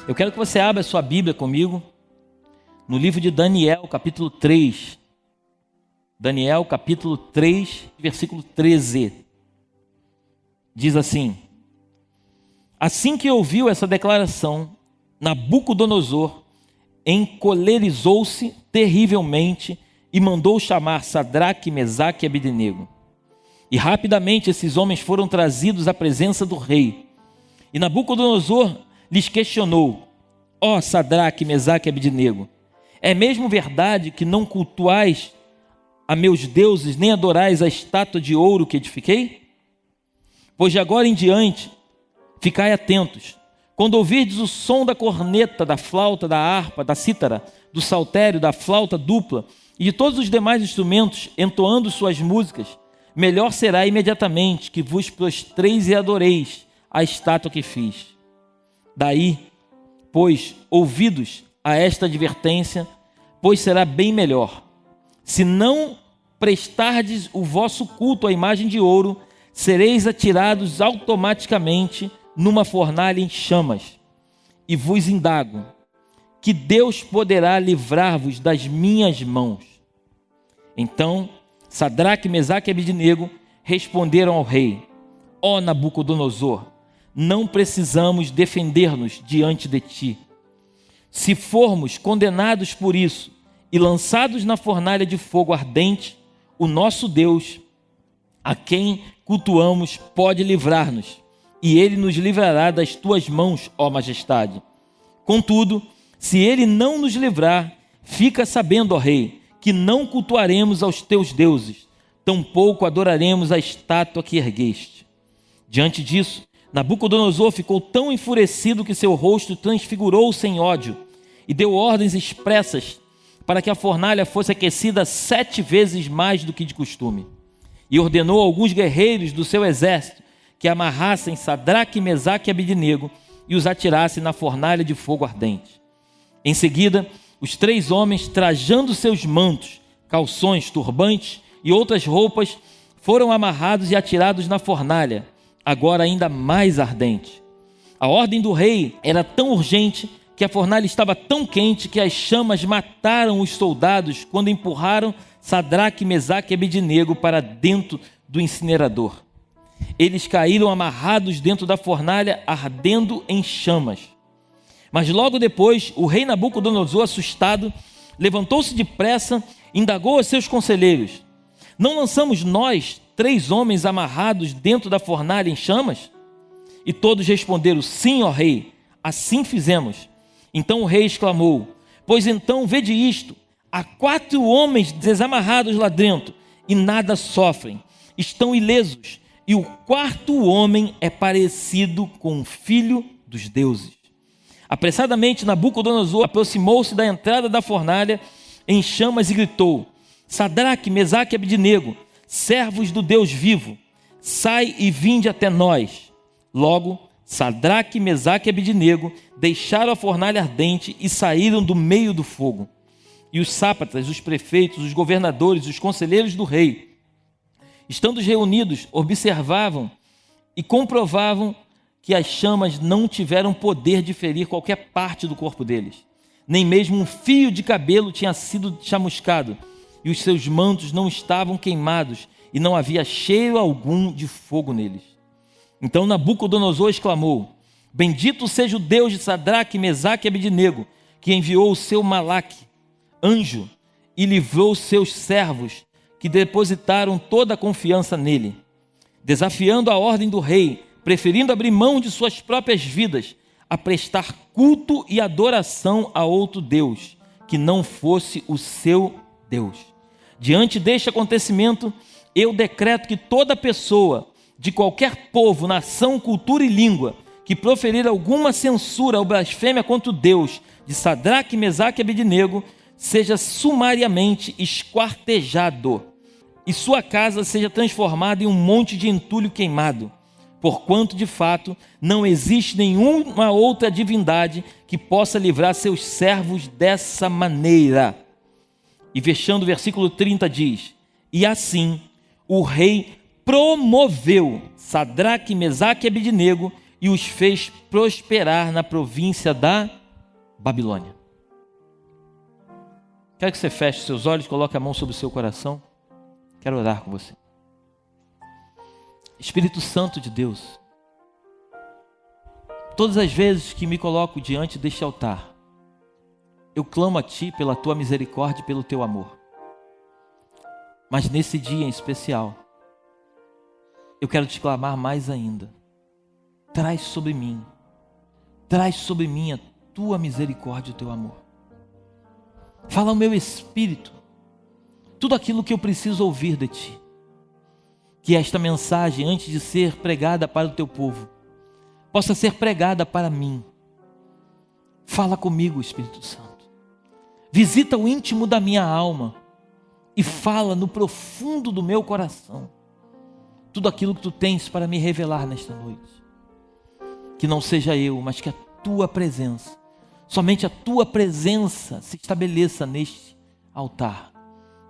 Eu quero que você abra a sua Bíblia comigo no livro de Daniel, capítulo 3. Daniel, capítulo 3, versículo 13. Diz assim: assim que ouviu essa declaração, Nabucodonosor encolerizou-se terrivelmente e mandou chamar Sadraque, Mesaque e Abednego. E rapidamente esses homens foram trazidos à presença do rei. E Nabucodonosor lhes questionou: ó Sadraque, Mesaque e Abednego, é mesmo verdade que não cultuais a meus deuses, nem adorais a estátua de ouro que edifiquei? Pois de agora em diante, ficai atentos. Quando ouvirdes o som da corneta, da flauta, da harpa, da cítara, do saltério, da flauta dupla e de todos os demais instrumentos entoando suas músicas, melhor será imediatamente que vos prostreis e adoreis a estátua que fiz. Daí, pois, ouvidos a esta advertência, pois será bem melhor. Se não prestardes o vosso culto à imagem de ouro, sereis atirados automaticamente numa fornalha em chamas. E vos indago: que Deus poderá livrar-vos das minhas mãos? Então Sadraque, Mesaque e Abednego responderam ao rei: ó Nabucodonosor, não precisamos defender-nos diante de ti. Se formos condenados por isso e lançados na fornalha de fogo ardente, o nosso Deus, a quem cultuamos, pode livrar-nos, e ele nos livrará das tuas mãos, ó majestade. Contudo, se ele não nos livrar, fica sabendo, ó rei, que não cultuaremos aos teus deuses, tampouco adoraremos a estátua que ergueste. Diante disso, Nabucodonosor ficou tão enfurecido que seu rosto transfigurou-se em ódio e deu ordens expressas para que a fornalha fosse aquecida 7 vezes mais do que de costume. E ordenou a alguns guerreiros do seu exército que amarrassem Sadraque, Mesaque e Abednego e os atirassem na fornalha de fogo ardente. Em seguida, os 3 homens, trajando seus mantos, calções, turbantes e outras roupas, foram amarrados e atirados na fornalha, agora ainda mais ardente. A ordem do rei era tão urgente que a fornalha estava tão quente que as chamas mataram os soldados quando empurraram Sadraque, Mesaque e Abednego para dentro do incinerador. Eles caíram amarrados dentro da fornalha, ardendo em chamas. Mas logo depois, o rei Nabucodonosor, assustado, levantou-se depressa e indagou a seus conselheiros: não lançamos nós 3 homens amarrados dentro da fornalha em chamas? E todos responderam: sim, ó rei, assim fizemos. Então o rei exclamou: pois então vede isto, há 4 homens desamarrados lá dentro e nada sofrem, estão ilesos, e o 4º homem é parecido com o filho dos deuses. Apressadamente Nabucodonosor aproximou-se da entrada da fornalha em chamas e gritou: Sadraque, Mesaque e Abednego, servos do Deus vivo, sai e vinde até nós. Logo, Sadraque, Mesaque e Abednego deixaram a fornalha ardente e saíram do meio do fogo. E os sátrapas, os prefeitos, os governadores, os conselheiros do rei, estando reunidos, observavam e comprovavam que as chamas não tiveram poder de ferir qualquer parte do corpo deles. Nem mesmo um fio de cabelo tinha sido chamuscado, e os seus mantos não estavam queimados, e não havia cheiro algum de fogo neles. Então Nabucodonosor exclamou: bendito seja o Deus de Sadraque, Mesaque e Abednego, que enviou o seu Malaque, anjo, e livrou os seus servos, que depositaram toda a confiança nele. Desafiando a ordem do rei, preferindo abrir mão de suas próprias vidas, a prestar culto e adoração a outro Deus, que não fosse o seu Deus. Diante deste acontecimento, eu decreto que toda pessoa, de qualquer povo, nação, cultura e língua, que proferir alguma censura ou blasfêmia contra o Deus de Sadraque, Mesaque e Abednego, seja sumariamente esquartejado, e sua casa seja transformada em um monte de entulho queimado, porquanto, de fato, não existe nenhuma outra divindade que possa livrar seus servos dessa maneira. E fechando o versículo 30 diz: e assim o rei promoveu Sadraque, Mesaque e Abednego e os fez prosperar na província da Babilônia. Quero que você feche seus olhos, coloque a mão sobre o seu coração. Quero orar com você. Espírito Santo de Deus, todas as vezes que me coloco diante deste altar, eu clamo a Ti pela Tua misericórdia e pelo Teu amor. Mas nesse dia em especial, eu quero te clamar mais ainda. Traz sobre mim a Tua misericórdia e o Teu amor. Fala ao meu espírito tudo aquilo que eu preciso ouvir de Ti. Que esta mensagem, antes de ser pregada para o Teu povo, possa ser pregada para mim. Fala comigo, Espírito Santo. Visita o íntimo da minha alma e fala no profundo do meu coração tudo aquilo que Tu tens para me revelar nesta noite. Que não seja eu, mas que a Tua presença, somente a Tua presença se estabeleça neste altar.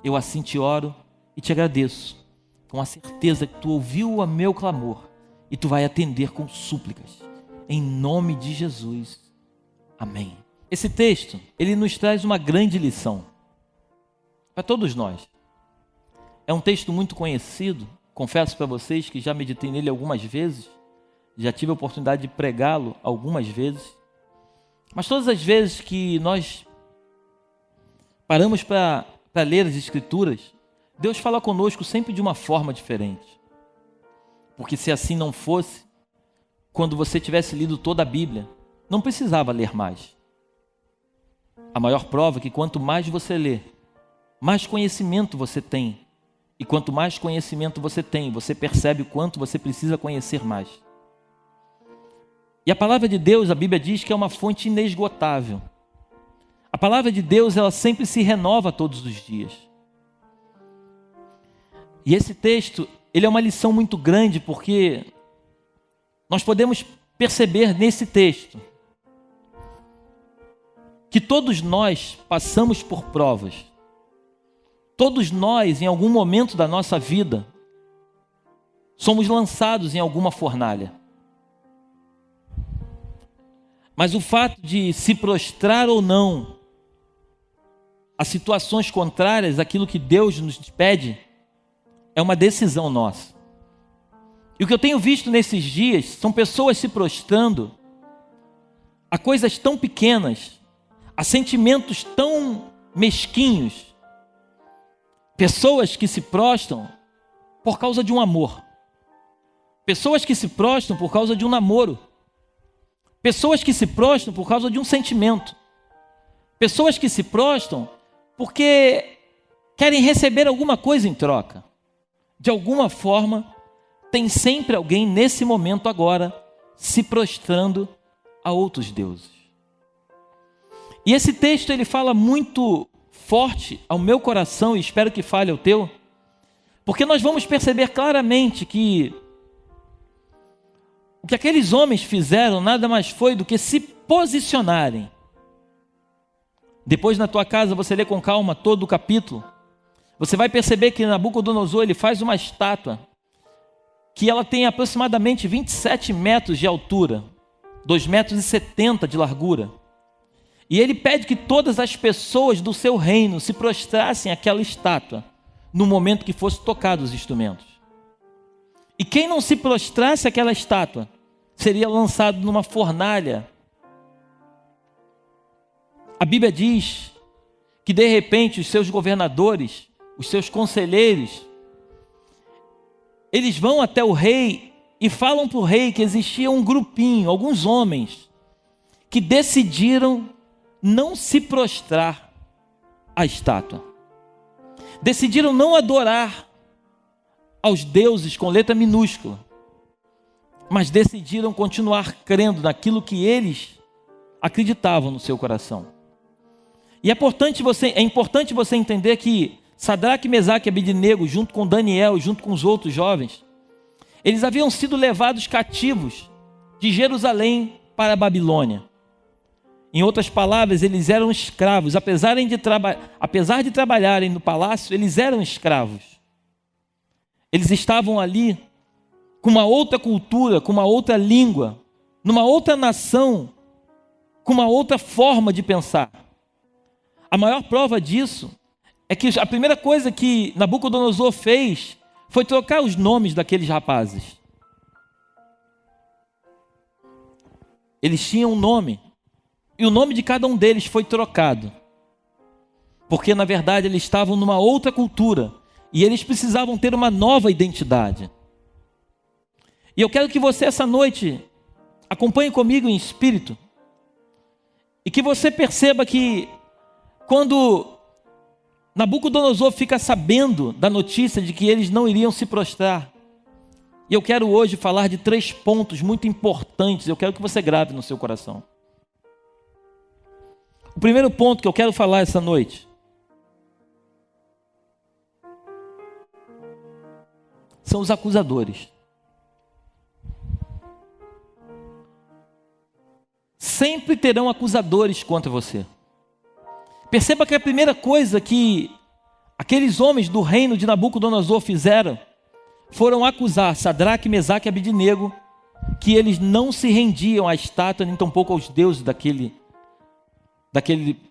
Eu assim te oro e te agradeço, com a certeza que Tu ouviu o meu clamor e Tu vai atender com súplicas. Em nome de Jesus. Amém. Esse texto, ele nos traz uma grande lição para todos nós. É um texto muito conhecido. Confesso para vocês que já meditei nele algumas vezes. Já tive a oportunidade de pregá-lo algumas vezes. Mas todas as vezes que nós paramos para ler as Escrituras, Deus fala conosco sempre de uma forma diferente. Porque se assim não fosse, quando você tivesse lido toda a Bíblia, não precisava ler mais. A maior prova é que quanto mais você lê, mais conhecimento você tem. E quanto mais conhecimento você tem, você percebe o quanto você precisa conhecer mais. E a palavra de Deus, a Bíblia diz que é uma fonte inesgotável. A palavra de Deus, ela sempre se renova todos os dias. E esse texto, ele é uma lição muito grande, porque nós podemos perceber nesse texto que todos nós passamos por provas. Todos nós, em algum momento da nossa vida, somos lançados em alguma fornalha. Mas o fato de se prostrar ou não a situações contrárias àquilo que Deus nos pede, é uma decisão nossa. E o que eu tenho visto nesses dias são pessoas se prostrando a coisas tão pequenas, a sentimentos tão mesquinhos. Pessoas que se prostram por causa de um amor. Pessoas que se prostram por causa de um namoro. Pessoas que se prostram por causa de um sentimento. Pessoas que se prostram porque querem receber alguma coisa em troca. De alguma forma, tem sempre alguém nesse momento agora se prostrando a outros deuses. E esse texto ele fala muito forte ao meu coração, e espero que fale ao teu, porque nós vamos perceber claramente que o que aqueles homens fizeram nada mais foi do que se posicionarem. Depois na tua casa você lê com calma todo o capítulo, você vai perceber que Nabucodonosor ele faz uma estátua que ela tem aproximadamente 27 metros de altura, 2,70 metros de largura. E ele pede que todas as pessoas do seu reino se prostrassem àquela estátua no momento que fosse tocado os instrumentos. E quem não se prostrasse àquela estátua seria lançado numa fornalha. A Bíblia diz que de repente os seus governadores, os seus conselheiros, eles vão até o rei e falam para o rei que existia um grupinho, alguns homens, que decidiram não se prostrar à estátua. Decidiram não adorar aos deuses com letra minúscula, mas decidiram continuar crendo naquilo que eles acreditavam no seu coração. E é importante você entender que Sadraque, Mesaque e Abednego, junto com Daniel, junto com os outros jovens, eles haviam sido levados cativos de Jerusalém para a Babilônia. Em outras palavras, eles eram escravos. Apesar de trabalharem no palácio, eles eram escravos. Eles estavam ali com uma outra cultura, com uma outra língua, numa outra nação, com uma outra forma de pensar. A maior prova disso é que a primeira coisa que Nabucodonosor fez foi trocar os nomes daqueles rapazes. Eles tinham um nome, e o nome de cada um deles foi trocado. Porque, na verdade, eles estavam numa outra cultura, e eles precisavam ter uma nova identidade. E eu quero que você, essa noite, acompanhe comigo em espírito, e que você perceba que, quando Nabucodonosor fica sabendo da notícia de que eles não iriam se prostrar, e eu quero hoje falar de 3 pontos muito importantes, eu quero que você grave no seu coração. O primeiro ponto que eu quero falar essa noite são os acusadores. Sempre terão acusadores contra você. Perceba que a primeira coisa que aqueles homens do reino de Nabucodonosor fizeram foram acusar Sadraque, Mesaque e Abidnego que eles não se rendiam à estátua, nem tampouco aos deuses daquele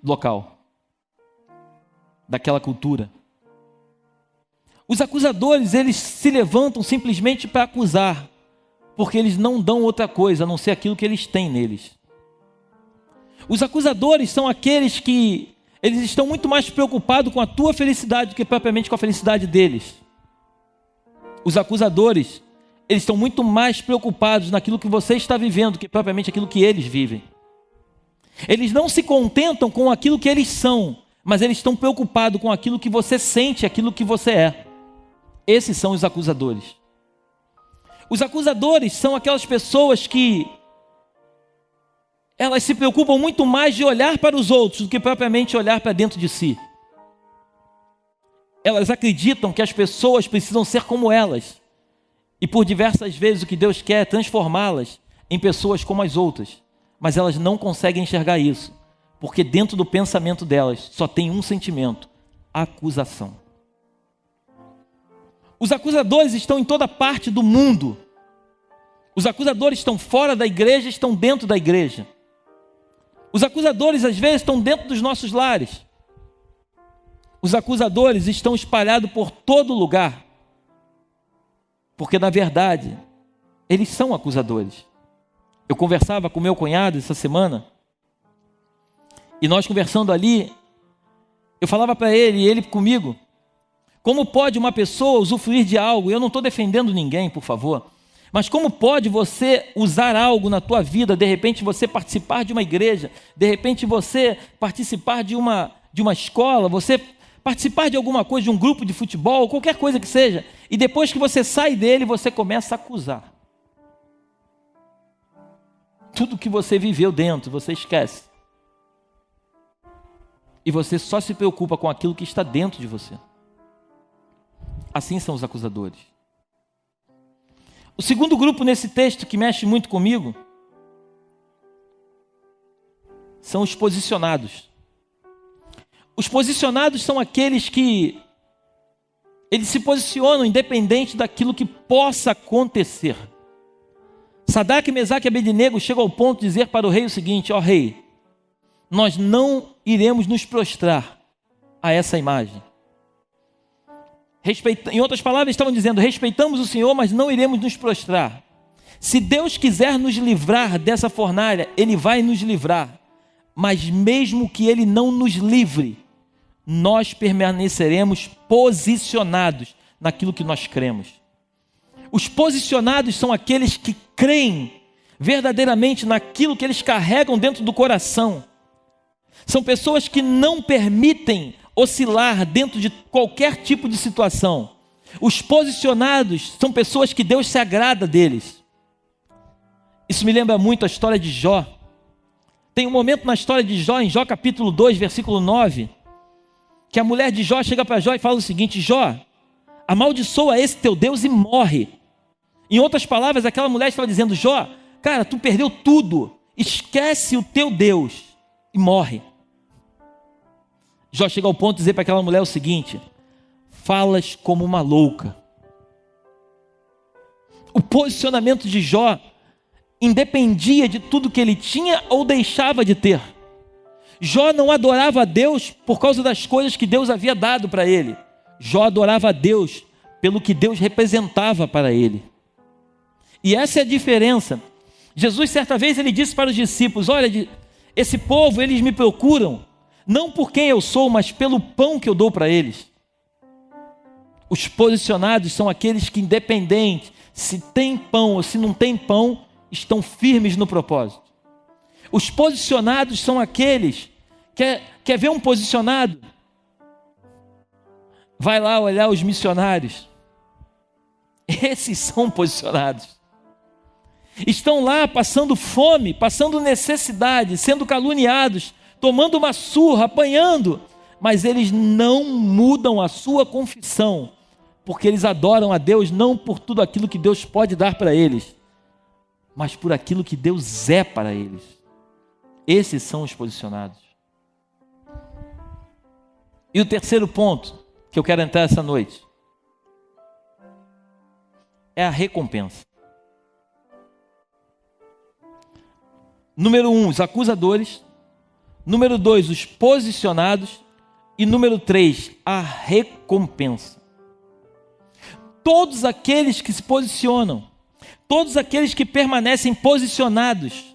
local, daquela cultura. Os acusadores, eles se levantam simplesmente para acusar, porque eles não dão outra coisa a não ser aquilo que eles têm neles. Os acusadores são aqueles que eles estão muito mais preocupados com a tua felicidade do que propriamente com a felicidade deles. Os acusadores, eles estão muito mais preocupados naquilo que você está vivendo do que propriamente aquilo que eles vivem. Eles não se contentam com aquilo que eles são, mas eles estão preocupados com aquilo que você sente, aquilo que você é. Esses são os acusadores. Os acusadores são aquelas pessoas que elas se preocupam muito mais de olhar para os outros do que propriamente olhar para dentro de si. Elas acreditam que as pessoas precisam ser como elas. E por diversas vezes o que Deus quer é transformá-las em pessoas como as outras. Mas elas não conseguem enxergar isso. Porque dentro do pensamento delas só tem um sentimento: acusação. Os acusadores estão em toda parte do mundo. Os acusadores estão fora da igreja, estão dentro da igreja. Os acusadores às vezes estão dentro dos nossos lares. Os acusadores estão espalhados por todo lugar. Porque na verdade, eles são acusadores. Eu conversava com meu cunhado essa semana, e nós conversando ali, eu falava para ele, e ele comigo, como pode uma pessoa usufruir de algo? Eu não estou defendendo ninguém, por favor, mas como pode você usar algo na tua vida, de repente você participar de uma igreja, de repente você participar de uma escola, você participar de alguma coisa, de um grupo de futebol, qualquer coisa que seja, e depois que você sai dele, você começa a acusar. Tudo que você viveu dentro, você esquece. E você só se preocupa com aquilo que está dentro de você. Assim são os acusadores. O segundo grupo nesse texto que mexe muito comigo são os posicionados. Os posicionados são aqueles que eles se posicionam independente daquilo que possa acontecer. Sadraque, Mesaque e Abidnego chegam ao ponto de dizer para o rei o seguinte: ó rei, nós não iremos nos prostrar a essa imagem. Em outras palavras, estavam dizendo: respeitamos o Senhor, mas não iremos nos prostrar. Se Deus quiser nos livrar dessa fornalha, Ele vai nos livrar. Mas mesmo que Ele não nos livre, nós permaneceremos posicionados naquilo que nós cremos. Os posicionados são aqueles que creem verdadeiramente naquilo que eles carregam dentro do coração. São pessoas que não permitem oscilar dentro de qualquer tipo de situação. Os posicionados são pessoas que Deus se agrada deles. Isso me lembra muito a história de Jó. Tem um momento na história de Jó, em Jó capítulo 2, versículo 9, que a mulher de Jó chega para Jó e fala o seguinte: Jó, amaldiçoa esse teu Deus e morre. Em outras palavras, aquela mulher estava dizendo: Jó, cara, tu perdeu tudo, esquece o teu Deus e morre. Jó chega ao ponto de dizer para aquela mulher o seguinte: falas como uma louca. O posicionamento de Jó independia de tudo que ele tinha ou deixava de ter. Jó não adorava a Deus por causa das coisas que Deus havia dado para ele. Jó adorava a Deus pelo que Deus representava para ele. E essa é a diferença. Jesus, certa vez, ele disse para os discípulos: olha, esse povo, eles me procuram, não por quem eu sou, mas pelo pão que eu dou para eles. Os posicionados são aqueles que, independente se tem pão ou se não tem pão, estão firmes no propósito. Os posicionados são aqueles, quer ver um posicionado? Vai lá olhar os missionários. Esses são posicionados. Estão lá passando fome, passando necessidade, sendo caluniados, tomando uma surra, apanhando, mas eles não mudam a sua confissão, porque eles adoram a Deus não por tudo aquilo que Deus pode dar para eles, mas por aquilo que Deus é para eles. Esses são os posicionados. E o terceiro ponto que eu quero entrar essa noite é a recompensa. Número 1, os acusadores. Número 2, os posicionados. E número 3, a recompensa. Todos aqueles que se posicionam, todos aqueles que permanecem posicionados,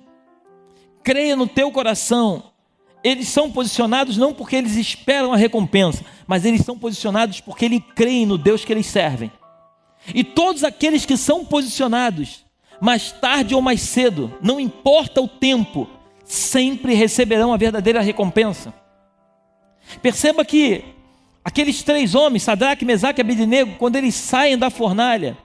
creia no teu coração, eles são posicionados não porque eles esperam a recompensa, mas eles são posicionados porque eles creem no Deus que eles servem. E todos aqueles que são posicionados, mais tarde ou mais cedo, não importa o tempo, sempre receberão a verdadeira recompensa. Perceba que aqueles 3 homens, Sadraque, Mesaque e Abednego, quando eles saem da fornalha,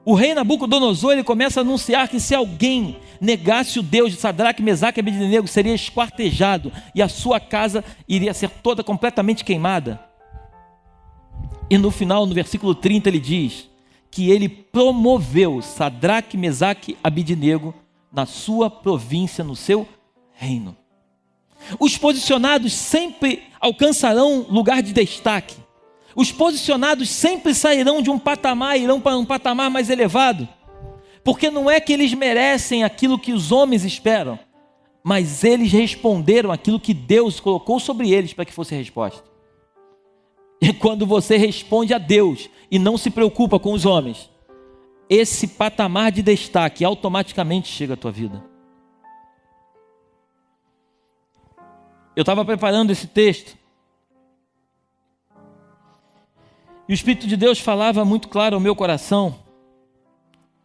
o rei Nabucodonosor, ele começa a anunciar que se alguém negasse o Deus de Sadraque, Mesaque e Abednego, seria esquartejado e a sua casa iria ser toda completamente queimada. E no final, no versículo 30, ele diz que ele promoveu Sadraque, Mesaque e Abednego na sua província, no seu reino. Os posicionados sempre alcançarão lugar de destaque. Os posicionados sempre sairão de um patamar e irão para um patamar mais elevado. Porque não é que eles merecem aquilo que os homens esperam, mas eles responderam aquilo que Deus colocou sobre eles para que fosse a resposta. E quando você responde a Deus e não se preocupa com os homens, esse patamar de destaque automaticamente chega à tua vida. Eu estava preparando esse texto e o Espírito de Deus falava muito claro ao meu coração.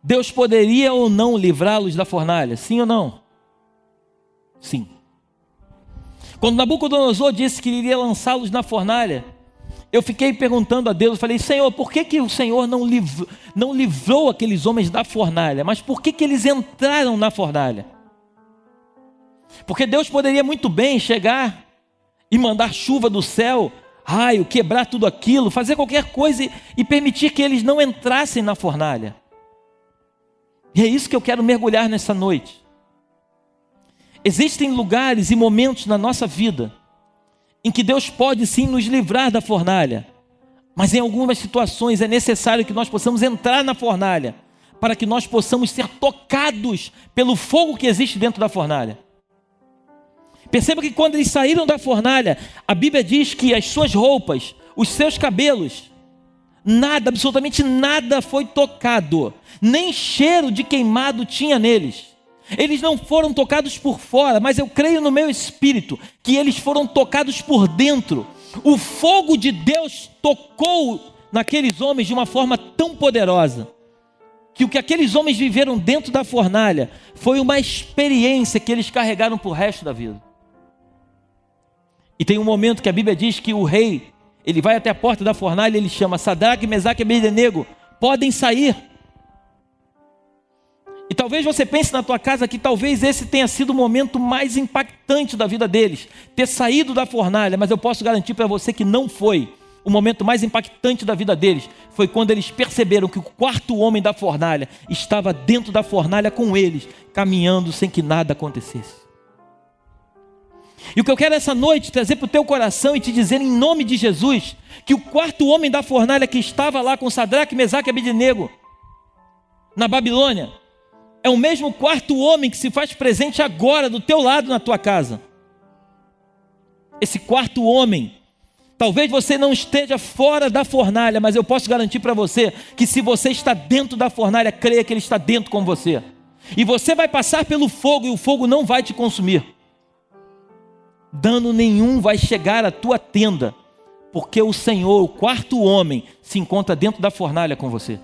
Deus poderia ou não livrá-los da fornalha? Sim ou não? Sim. Quando Nabucodonosor disse que iria lançá-los na fornalha, eu fiquei perguntando a Deus, eu falei: Senhor, por que o Senhor não livrou aqueles homens da fornalha? Mas por que eles entraram na fornalha? Porque Deus poderia muito bem chegar e mandar chuva do céu, raio, quebrar tudo aquilo, fazer qualquer coisa e permitir que eles não entrassem na fornalha. E é isso que eu quero mergulhar nessa noite. Existem lugares e momentos na nossa vida em que Deus pode sim nos livrar da fornalha, mas em algumas situações é necessário que nós possamos entrar na fornalha, para que nós possamos ser tocados pelo fogo que existe dentro da fornalha. Perceba que quando eles saíram da fornalha, a Bíblia diz que as suas roupas, os seus cabelos, nada, absolutamente nada foi tocado, nem cheiro de queimado tinha neles. Eles não foram tocados por fora, mas eu creio no meu espírito que eles foram tocados por dentro. O fogo de Deus tocou naqueles homens de uma forma tão poderosa, que o que aqueles homens viveram dentro da fornalha foi uma experiência que eles carregaram para o resto da vida. E tem um momento que a Bíblia diz que o rei, ele vai até a porta da fornalha e ele chama: Sadraque, Mesaque e Abednego, podem sair. E talvez você pense na tua casa que talvez esse tenha sido o momento mais impactante da vida deles, ter saído da fornalha, mas eu posso garantir para você que não foi. O momento mais impactante da vida deles foi quando eles perceberam que o 4º homem da fornalha estava dentro da fornalha com eles, caminhando sem que nada acontecesse. E o que eu quero essa noite trazer para o teu coração e te dizer em nome de Jesus, que o 4º homem da fornalha que estava lá com Sadraque, Mesaque e Abednego na Babilônia, É o mesmo quarto homem que se faz presente agora do teu lado na tua casa. Esse quarto homem, talvez você não esteja fora da fornalha, mas eu posso garantir para você que se você está dentro da fornalha, creia que ele está dentro com você. E você vai passar pelo fogo e o fogo não vai te consumir. Dano nenhum vai chegar à tua tenda, porque o Senhor, o quarto homem, se encontra dentro da fornalha com você.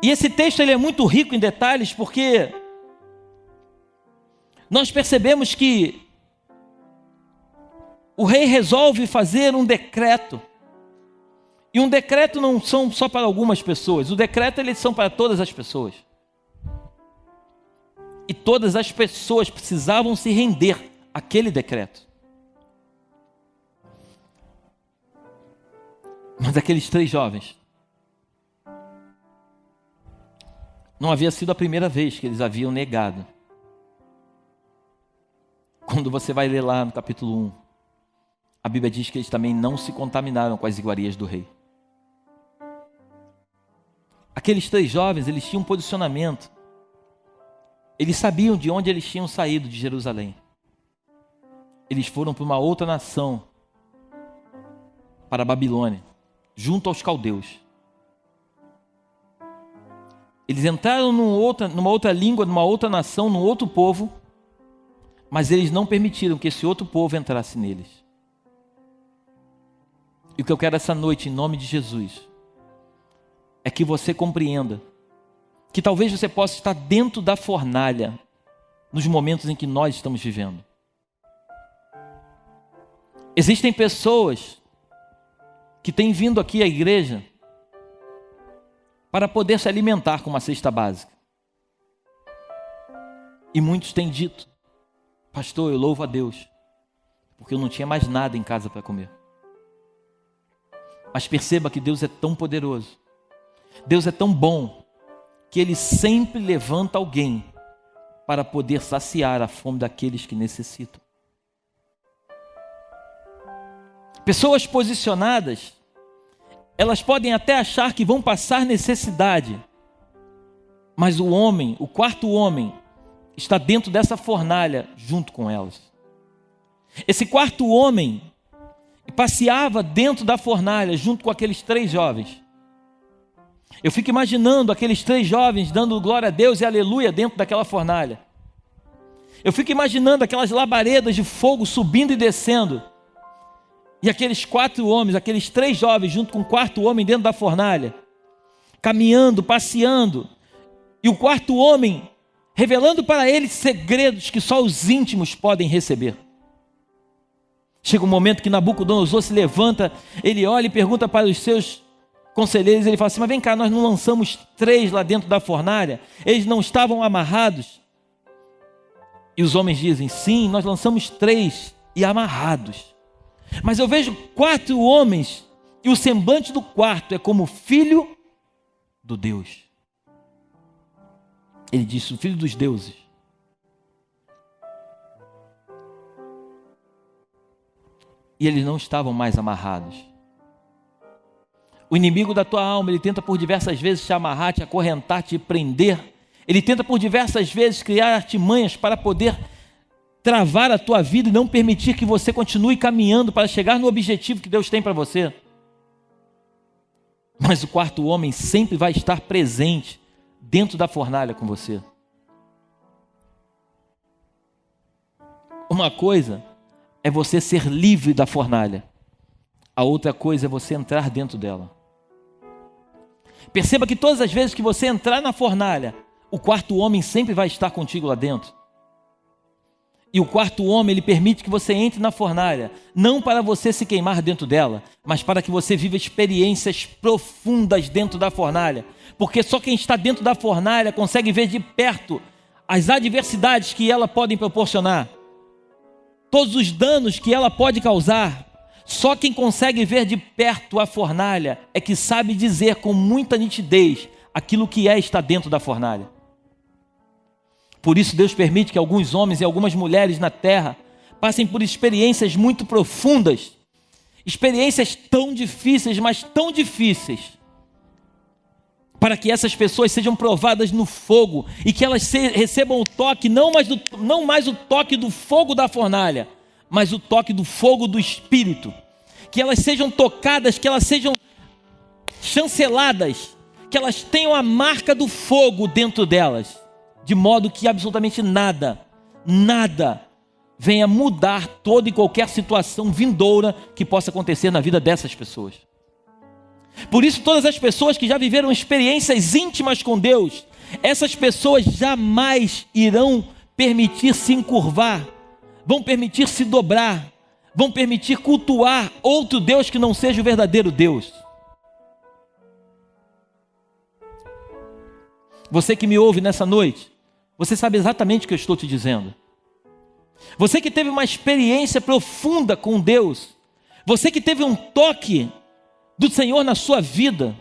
E esse texto ele é muito rico em detalhes, porque nós percebemos que o rei resolve fazer um decreto. E um decreto não são só para algumas pessoas. O decreto eles são para todas as pessoas. E todas as pessoas precisavam se render àquele decreto. Mas aqueles 3 jovens, não havia sido a primeira vez que eles haviam negado. Quando você vai ler lá no capítulo 1, a Bíblia diz que eles também não se contaminaram com as iguarias do rei. Aqueles 3 jovens, eles tinham um posicionamento. Eles sabiam de onde eles tinham saído de Jerusalém. Eles foram para uma outra nação, para a Babilônia, junto aos caldeus. Eles entraram numa outra língua, numa outra nação, num outro povo, mas eles não permitiram que esse outro povo entrasse neles. E o que eu quero essa noite, em nome de Jesus, é que você compreenda que talvez você possa estar dentro da fornalha nos momentos em que nós estamos vivendo. Existem pessoas que têm vindo aqui à igreja para poder se alimentar com uma cesta básica. E muitos têm dito: pastor, eu louvo a Deus, porque eu não tinha mais nada em casa para comer. Mas perceba que Deus é tão poderoso, Deus é tão bom, que Ele sempre levanta alguém para poder saciar a fome daqueles que necessitam. Pessoas posicionadas, elas podem até achar que vão passar necessidade, mas o homem, o quarto homem, está dentro dessa fornalha junto com elas. Esse quarto homem passeava dentro da fornalha junto com aqueles 3 jovens. Eu fico imaginando aqueles 3 jovens dando glória a Deus e aleluia dentro daquela fornalha. Eu fico imaginando aquelas labaredas de fogo subindo e descendo. E aqueles 4 homens, aqueles 3 jovens junto com o quarto homem dentro da fornalha, caminhando, passeando. E o quarto homem revelando para eles segredos que só os íntimos podem receber. Chega um momento que Nabucodonosor se levanta, ele olha e pergunta para os seus conselheiros, ele fala assim: mas vem cá, nós não lançamos 3 lá dentro da fornalha? Eles não estavam amarrados? E os homens dizem: sim, nós lançamos 3 e amarrados. Mas eu vejo 4 homens e o semblante do quarto é como filho do Deus. Ele disse: o filho dos deuses. E eles não estavam mais amarrados. O inimigo da tua alma, ele tenta por diversas vezes te amarrar, te acorrentar, te prender. Ele tenta por diversas vezes criar artimanhas para poder travar a tua vida e não permitir que você continue caminhando para chegar no objetivo que Deus tem para você. Mas o quarto homem sempre vai estar presente dentro da fornalha com você. Uma coisa é você ser livre da fornalha. A outra coisa é você entrar dentro dela. Perceba que todas as vezes que você entrar na fornalha, o quarto homem sempre vai estar contigo lá dentro. E o quarto homem, ele permite que você entre na fornalha, não para você se queimar dentro dela, mas para que você viva experiências profundas dentro da fornalha. Porque só quem está dentro da fornalha consegue ver de perto as adversidades que ela pode proporcionar, todos os danos que ela pode causar. Só quem consegue ver de perto a fornalha é que sabe dizer com muita nitidez aquilo que está dentro da fornalha. Por isso Deus permite que alguns homens e algumas mulheres na terra passem por experiências muito profundas, experiências tão difíceis, mas tão difíceis, para que essas pessoas sejam provadas no fogo e que elas recebam o toque, não mais o toque do fogo da fornalha, mas o toque do fogo do Espírito. Que elas sejam tocadas, que elas sejam chanceladas, que elas tenham a marca do fogo dentro delas, de modo que absolutamente nada venha mudar toda e qualquer situação vindoura que possa acontecer na vida dessas pessoas. Por isso, todas as pessoas que já viveram experiências íntimas com Deus, essas pessoas jamais irão permitir se encurvar, vão permitir se dobrar, vão permitir cultuar outro Deus que não seja o verdadeiro Deus. Você que me ouve nessa noite, você sabe exatamente o que eu estou te dizendo. Você que teve uma experiência profunda com Deus, você que teve um toque do Senhor na sua vida,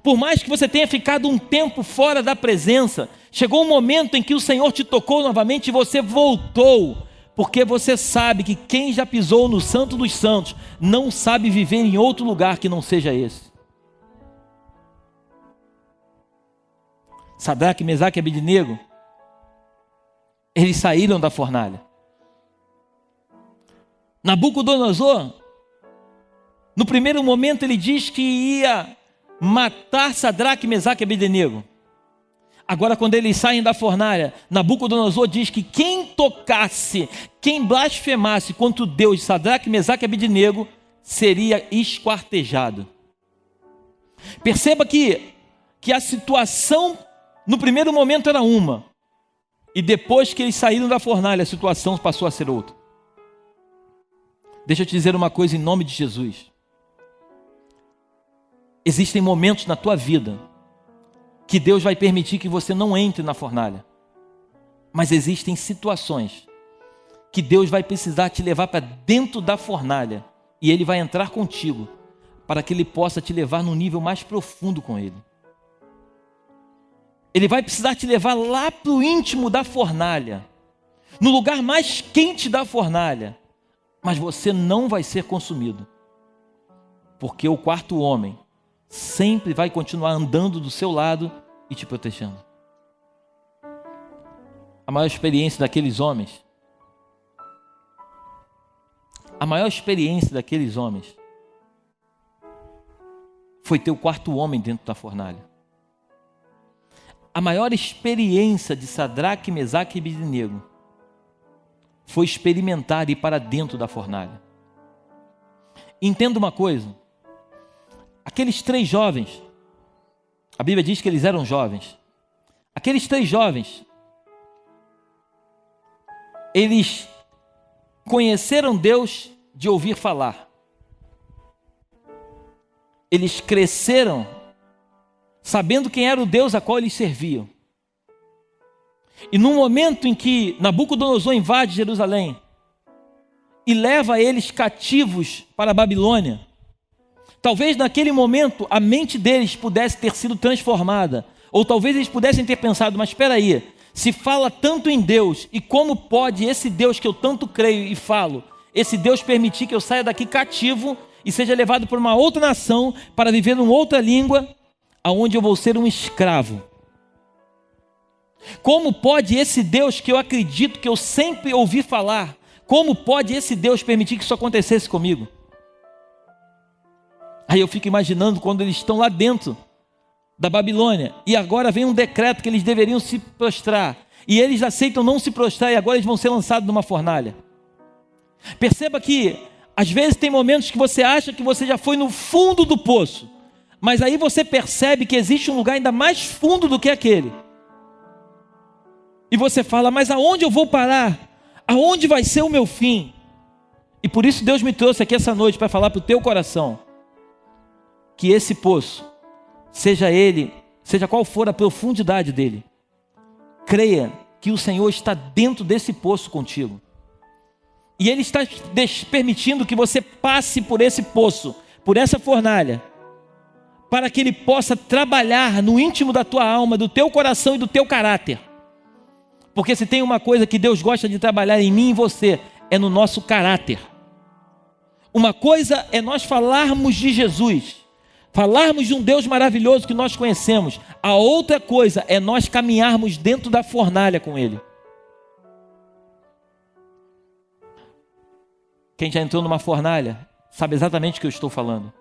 por mais que você tenha ficado um tempo fora da presença, chegou um momento em que o Senhor te tocou novamente e você voltou, porque você sabe que quem já pisou no Santo dos Santos não sabe viver em outro lugar que não seja esse. Sadraque, Mesaque e Abednego, eles saíram da fornalha. Nabucodonosor, no primeiro momento ele diz que ia matar Sadraque, Mesaque e Abednego. Agora, quando eles saem da fornalha, Nabucodonosor diz que quem tocasse, quem blasfemasse contra o Deus de Sadraque, Mesaque e Abednego, seria esquartejado. Perceba que a situação no primeiro momento era uma, e depois que eles saíram da fornalha, a situação passou a ser outra. Deixa eu te dizer uma coisa em nome de Jesus. Existem momentos na tua vida que Deus vai permitir que você não entre na fornalha. Mas existem situações que Deus vai precisar te levar para dentro da fornalha. E Ele vai entrar contigo para que Ele possa te levar num nível mais profundo com Ele. Ele vai precisar te levar lá para o íntimo da fornalha, no lugar mais quente da fornalha. Mas você não vai ser consumido, porque o quarto homem sempre vai continuar andando do seu lado e te protegendo. A maior experiência daqueles homens, foi ter o quarto homem dentro da fornalha. A maior experiência de Sadraque, Mesaque e Abednego foi experimentar ir para dentro da fornalha. Entenda uma coisa, aqueles 3 jovens, a Bíblia diz que eles eram jovens, aqueles 3 jovens, eles conheceram Deus de ouvir falar, eles cresceram sabendo quem era o Deus a qual eles serviam. E no momento em que Nabucodonosor invade Jerusalém e leva eles cativos para a Babilônia, talvez naquele momento a mente deles pudesse ter sido transformada, ou talvez eles pudessem ter pensado, mas espera aí, se fala tanto em Deus, e como pode esse Deus que eu tanto creio e falo, esse Deus permitir que eu saia daqui cativo e seja levado para uma outra nação para viver em outra língua, aonde eu vou ser um escravo? Como pode esse Deus que eu acredito, que eu sempre ouvi falar, como pode esse Deus permitir que isso acontecesse comigo? Aí eu fico imaginando quando eles estão lá dentro da Babilônia, e agora vem um decreto que eles deveriam se prostrar, e eles aceitam não se prostrar, e agora eles vão ser lançados numa fornalha. Perceba que às vezes tem momentos que você acha que você já foi no fundo do poço, mas aí você percebe que existe um lugar ainda mais fundo do que aquele. E você fala, mas aonde eu vou parar? Aonde vai ser o meu fim? E por isso Deus me trouxe aqui essa noite para falar para o teu coração, que esse poço, seja qual for a profundidade dele, creia que o Senhor está dentro desse poço contigo. E Ele está permitindo que você passe por esse poço, por essa fornalha, para que Ele possa trabalhar no íntimo da tua alma, do teu coração e do teu caráter. Porque se tem uma coisa que Deus gosta de trabalhar em mim e em você, é no nosso caráter. Uma coisa é nós falarmos de Jesus, falarmos de um Deus maravilhoso que nós conhecemos. A outra coisa é nós caminharmos dentro da fornalha com Ele. Quem já entrou numa fornalha sabe exatamente o que eu estou falando.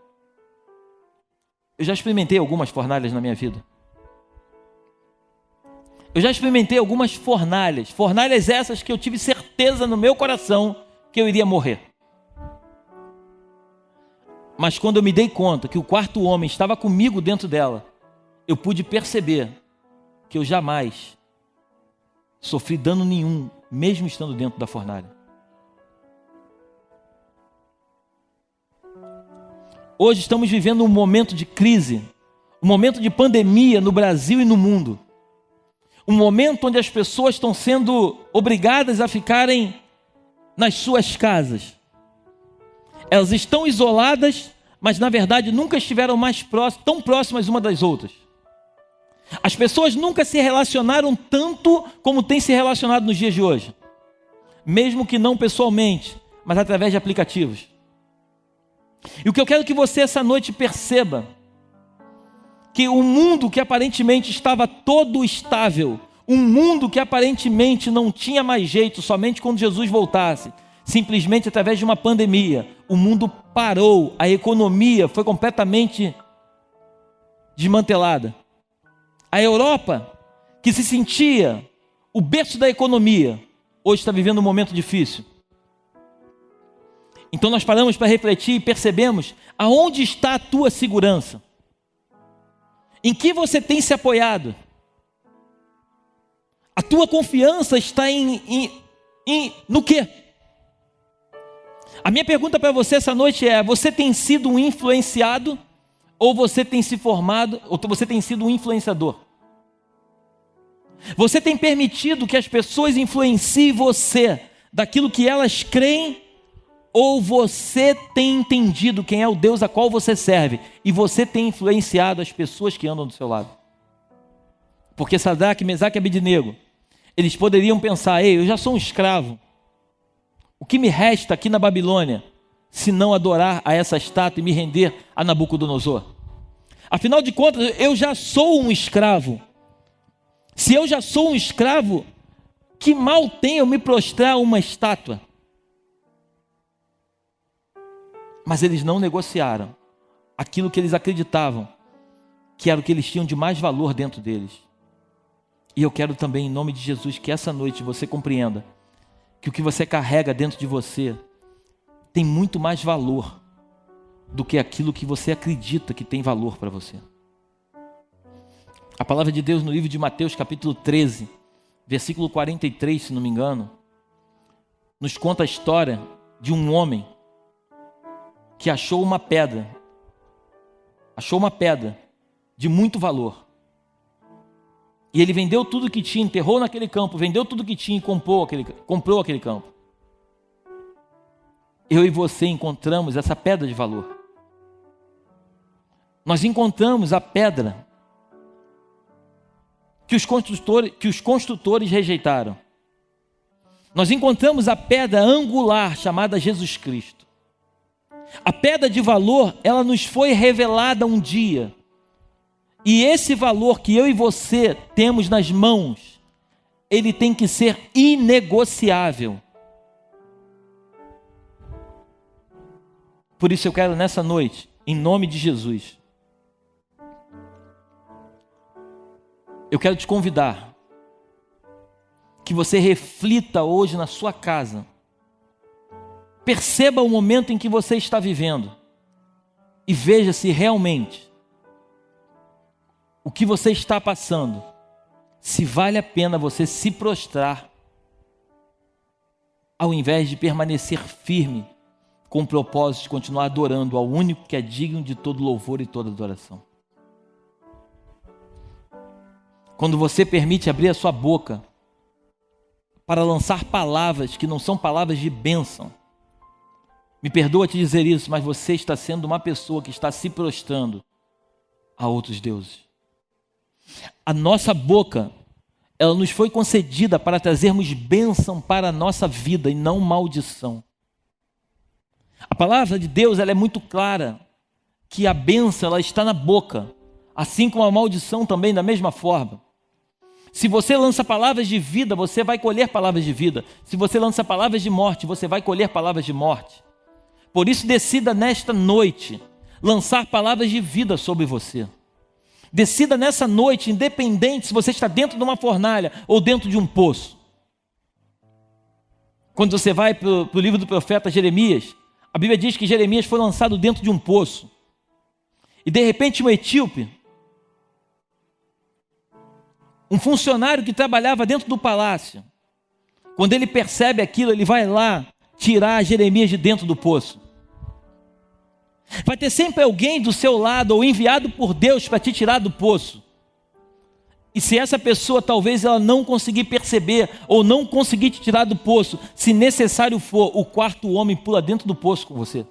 Eu já experimentei algumas fornalhas na minha vida. Eu já experimentei algumas fornalhas. Fornalhas essas que eu tive certeza no meu coração que eu iria morrer. Mas quando eu me dei conta que o quarto homem estava comigo dentro dela, eu pude perceber que eu jamais sofri dano nenhum, mesmo estando dentro da fornalha. Hoje estamos vivendo um momento de crise, um momento de pandemia no Brasil e no mundo. Um momento onde as pessoas estão sendo obrigadas a ficarem nas suas casas. Elas estão isoladas, mas na verdade nunca estiveram tão próximas uma das outras. As pessoas nunca se relacionaram tanto como têm se relacionado nos dias de hoje. Mesmo que não pessoalmente, mas através de aplicativos. E o que eu quero que você essa noite perceba, que o mundo que aparentemente estava todo estável, um mundo que aparentemente não tinha mais jeito, somente quando Jesus voltasse, simplesmente através de uma pandemia, o mundo parou, a economia foi completamente desmantelada. A Europa, que se sentia o berço da economia, hoje está vivendo um momento difícil. Então nós paramos para refletir e percebemos aonde está a tua segurança. Em que você tem se apoiado? A tua confiança está no quê? A minha pergunta para você essa noite é: você tem sido um influenciado ou você tem se formado, ou você tem sido um influenciador? Você tem permitido que as pessoas influenciem você daquilo que elas creem, ou você tem entendido quem é o Deus a qual você serve e você tem influenciado as pessoas que andam do seu lado? Porque Sadraque, Mesaque e Abednego, eles poderiam pensar: ei, eu já sou um escravo. O que me resta aqui na Babilônia, se não adorar a essa estátua e me render a Nabucodonosor? Afinal de contas, eu já sou um escravo. Se eu já sou um escravo, que mal tem eu me prostrar a uma estátua? Mas eles não negociaram aquilo que eles acreditavam que era o que eles tinham de mais valor dentro deles. E eu quero também, em nome de Jesus, que essa noite você compreenda que o que você carrega dentro de você tem muito mais valor do que aquilo que você acredita que tem valor para você. A palavra de Deus no livro de Mateus capítulo 13, versículo 43, se não me engano, nos conta a história de um homem que achou uma pedra de muito valor. E ele vendeu tudo que tinha, enterrou naquele campo, vendeu tudo que tinha e comprou aquele campo. Eu e você encontramos essa pedra de valor. Nós encontramos a pedra que os construtores rejeitaram. Nós encontramos a pedra angular chamada Jesus Cristo. A pedra de valor, ela nos foi revelada um dia. E esse valor que eu e você temos nas mãos, ele tem que ser inegociável. Por isso eu quero nessa noite, em nome de Jesus, eu quero te convidar que você reflita hoje na sua casa. Perceba o momento em que você está vivendo e veja se realmente o que você está passando, se vale a pena você se prostrar, ao invés de permanecer firme com o propósito de continuar adorando ao único que é digno de todo louvor e toda adoração. Quando você permite abrir a sua boca para lançar palavras que não são palavras de bênção, me perdoa te dizer isso, mas você está sendo uma pessoa que está se prostrando a outros deuses. A nossa boca, ela nos foi concedida para trazermos bênção para a nossa vida e não maldição. A palavra de Deus, ela é muito clara que a bênção ela está na boca, assim como a maldição também da mesma forma. Se você lança palavras de vida, você vai colher palavras de vida. Se você lança palavras de morte, você vai colher palavras de morte. Por isso, decida nesta noite lançar palavras de vida sobre você. Decida nessa noite, independente se você está dentro de uma fornalha ou dentro de um poço. Quando você vai para o livro do profeta Jeremias, a Bíblia diz que Jeremias foi lançado dentro de um poço. E de repente um etíope, um funcionário que trabalhava dentro do palácio, quando ele percebe aquilo, ele vai lá tirar Jeremias de dentro do poço. Vai ter sempre alguém do seu lado ou enviado por Deus para te tirar do poço. E se essa pessoa talvez ela não conseguir perceber ou não conseguir te tirar do poço, se necessário for, o quarto homem pula dentro do poço com você.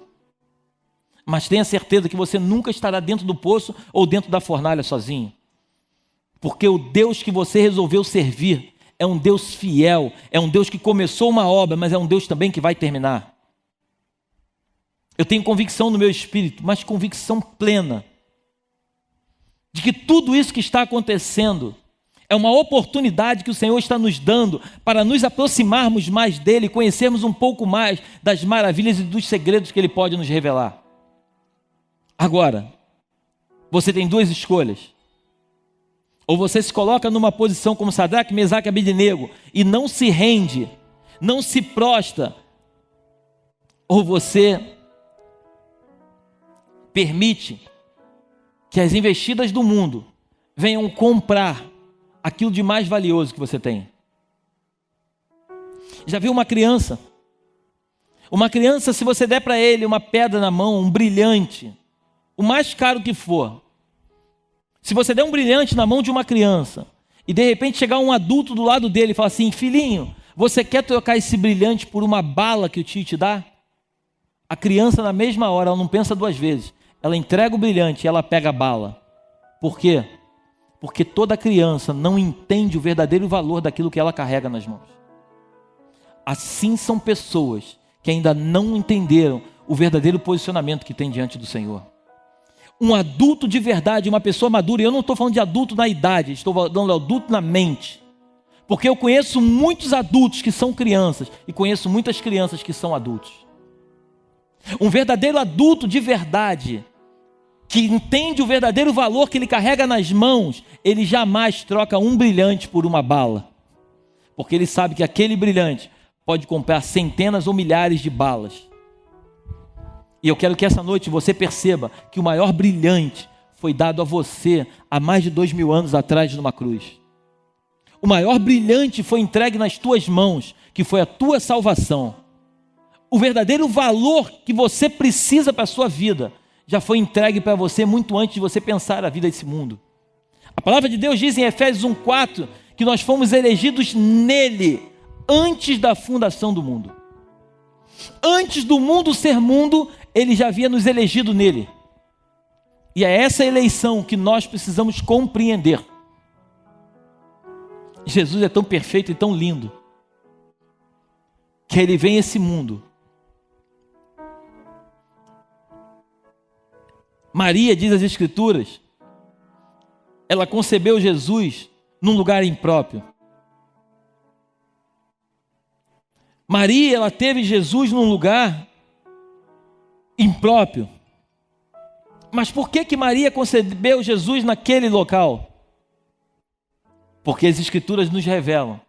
Mas tenha certeza que você nunca estará dentro do poço ou dentro da fornalha sozinho. Porque o Deus que você resolveu servir é um Deus fiel, é um Deus que começou uma obra, mas é um Deus também que vai terminar. Eu tenho convicção no meu espírito, mas convicção plena, de que tudo isso que está acontecendo é uma oportunidade que o Senhor está nos dando para nos aproximarmos mais dEle, conhecermos um pouco mais das maravilhas e dos segredos que Ele pode nos revelar. Agora, você tem duas escolhas. Ou você se coloca numa posição como Sadraque, Mesaque e Abednego e não se rende, não se prostra, ou você permite que as investidas do mundo venham comprar aquilo de mais valioso que você tem. Já viu uma criança? Uma criança, se você der para ele uma pedra na mão, um brilhante, o mais caro que for, se você der um brilhante na mão de uma criança e de repente chegar um adulto do lado dele e falar assim: filhinho, você quer trocar esse brilhante por uma bala que o tio te dá? A criança na mesma hora, ela não pensa duas vezes. Ela entrega o brilhante e ela pega a bala. Por quê? Porque toda criança não entende o verdadeiro valor daquilo que ela carrega nas mãos. Assim são pessoas que ainda não entenderam o verdadeiro posicionamento que tem diante do Senhor. Um adulto de verdade, uma pessoa madura, e eu não estou falando de adulto na idade, estou falando de adulto na mente. Porque eu conheço muitos adultos que são crianças e conheço muitas crianças que são adultos. Um verdadeiro adulto de verdade, que entende o verdadeiro valor que ele carrega nas mãos, ele jamais troca um brilhante por uma bala. Porque ele sabe que aquele brilhante pode comprar centenas ou milhares de balas. E eu quero que essa noite você perceba que o maior brilhante foi dado a você há mais de 2000 anos atrás numa cruz. O maior brilhante foi entregue nas tuas mãos, que foi a tua salvação. O verdadeiro valor que você precisa para a sua vida já foi entregue para você muito antes de você pensar a vida desse mundo. A palavra de Deus diz em Efésios 1:4 que nós fomos elegidos nele antes da fundação do mundo. Antes do mundo ser mundo, ele já havia nos elegido nele. E é essa eleição que nós precisamos compreender. Jesus é tão perfeito e tão lindo, que ele vem a esse mundo. Maria, diz as Escrituras, ela concebeu Jesus num lugar impróprio. Maria, ela teve Jesus num lugar impróprio. Mas por que Maria concebeu Jesus naquele local? Porque as Escrituras nos revelam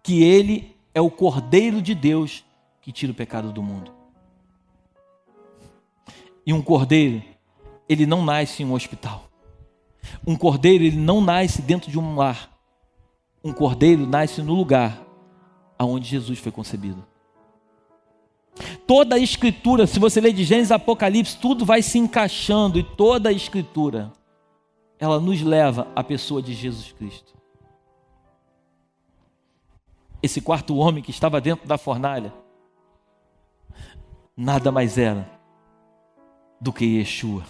que ele é o Cordeiro de Deus que tira o pecado do mundo. E um cordeiro, ele não nasce em um hospital. Um cordeiro, ele não nasce dentro de um lar. Um cordeiro nasce no lugar aonde Jesus foi concebido. Toda a Escritura, se você ler de Gênesis a Apocalipse, tudo vai se encaixando, e toda a Escritura, ela nos leva à pessoa de Jesus Cristo. Esse quarto homem que estava dentro da fornalha, nada mais era do que Yeshua.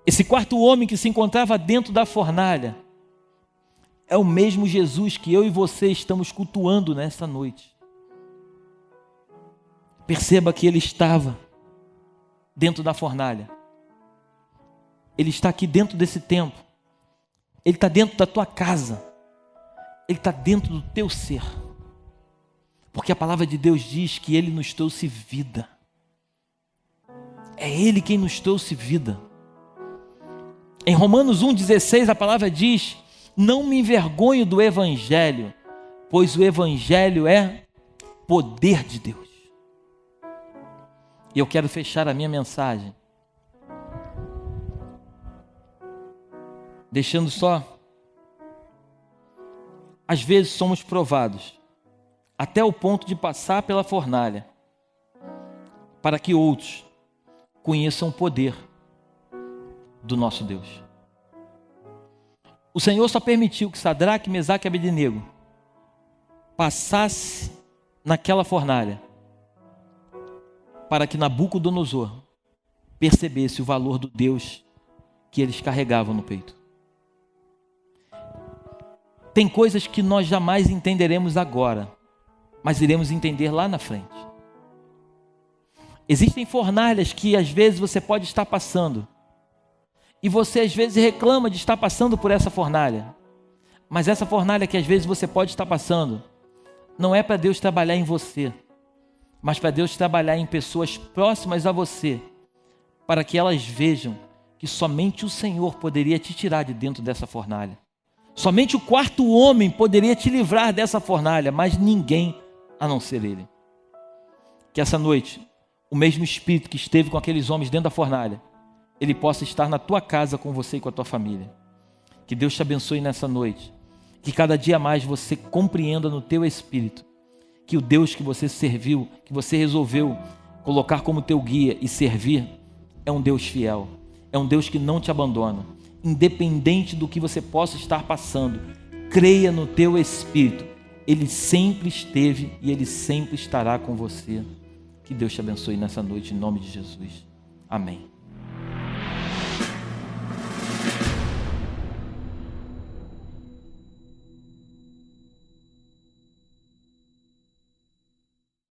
Esse quarto homem que se encontrava dentro da fornalha, é o mesmo Jesus que eu e você estamos cultuando nessa noite. Perceba que ele estava dentro da fornalha. Ele está aqui dentro desse templo. Ele está dentro da tua casa. Ele está dentro do teu ser. Porque a palavra de Deus diz que Ele nos trouxe vida. É Ele quem nos trouxe vida. Em Romanos 1,16 a palavra diz: não me envergonho do Evangelho, pois o Evangelho é poder de Deus. E eu quero fechar a minha mensagem deixando só: às vezes somos provados até o ponto de passar pela fornalha, para que outros conheçam o poder do nosso Deus. O Senhor só permitiu que Sadraque, Mesaque e Abednego passasse naquela fornalha para que Nabucodonosor percebesse o valor do Deus que eles carregavam no peito. Tem coisas que nós jamais entenderemos agora, mas iremos entender lá na frente. Existem fornalhas que às vezes você pode estar passando, e você às vezes reclama de estar passando por essa fornalha, mas essa fornalha que às vezes você pode estar passando, não é para Deus trabalhar em você, mas para Deus trabalhar em pessoas próximas a você, para que elas vejam que somente o Senhor poderia te tirar de dentro dessa fornalha. Somente o quarto homem poderia te livrar dessa fornalha, mas ninguém a não ser Ele. Que essa noite, o mesmo Espírito que esteve com aqueles homens dentro da fornalha, Ele possa estar na tua casa com você e com a tua família. Que Deus te abençoe nessa noite. Que cada dia mais você compreenda no teu espírito que o Deus que você serviu, que você resolveu colocar como teu guia e servir, é um Deus fiel. É um Deus que não te abandona. Independente do que você possa estar passando, creia no teu espírito. Ele sempre esteve e Ele sempre estará com você. Que Deus te abençoe nessa noite, em nome de Jesus. Amém.